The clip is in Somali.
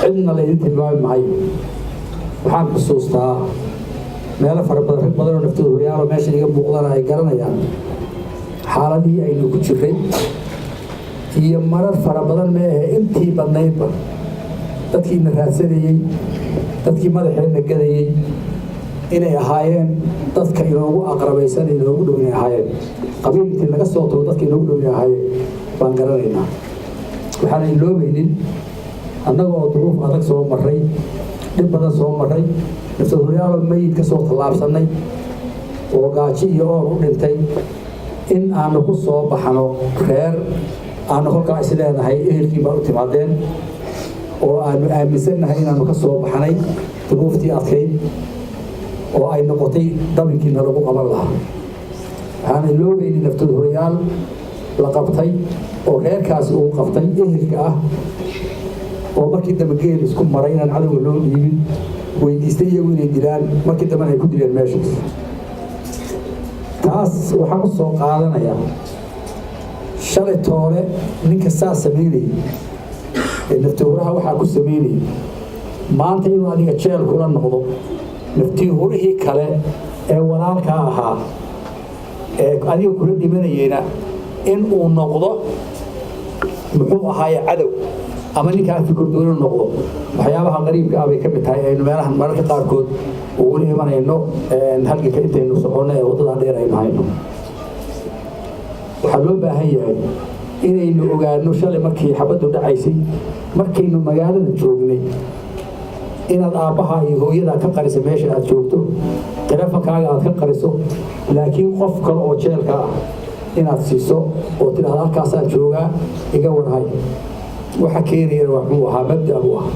cidna la idin tilmaami maayo waxaan xusuustaa meelo fara badan rag badan oo naftooda horyaalo meesha iga muuqdana ay garanayaan xaaladii aynu ku jiray iyo marar fara badan meehe intii badnaydba dadkiina raadsanayey dadkii madaxeedna gadayey inay ahaayeen dadka inoogu aqrabaysan inoogu dhow inay ahaayeen qabiilkii laga soo tago dadka inoogu dhow inay ahaayeen baan garanaynaa waxaan iloobaynin annaga oo duruuf adag soo marray dhib badan soo marray naftood horyaalo mayid ka soo tallaabsannay oo gaajo iyo oor u dhintay in aanu ku soo baxno reer aanu kolkaa is leenahay ehelkii baan u timaadeen oo aanu aaminsannahay inaanu ka soo baxnay duruuftii adkayd oo ay noqotay dabinkiina lagu qaban lahaa waxaan iloobaynin naftood horyaal la qabtay oo reerkaasi uu qabtay ehelka ah oo markii dambe geel isku maray inaan cadowga loo dhiibin weydiistay iyagu inay dilaan markii dambena ay ku dileen meeshaas taas waxaan u soo qaadanayaa shalay toole ninka saa samaynayay ee naftiihuraha waxaa ku samaynayay maanta inuu adiga jeel kula noqdo naftiihurihii kale ee walaalkaa ahaa ee adiga kula dhimanayeyna in uu noqdo muxuu ahaaye cadow ama ninkaan fikirdoonu noqdo waxyaabaha qariibka ah bay ka mid tahay aynu meelahan mararka qaarkood ugula imanayno halganka intaynu soconno ee waddadaa dheer aynu hayno waxaa loo baahan yahay inaynu ogaano shalay markii xabaddu dhacaysay markaynu magaalada joognay inaad aabbaha iyo hooyada ka qariso meesha aad joogto teleefonkaaga aad ka qariso laakiin qof kale oo jeelka ah inaad siiso oo tidhahda halkaasaan joogaa iga warhay waxa keenayana waxbuu ahaa mabda buu ah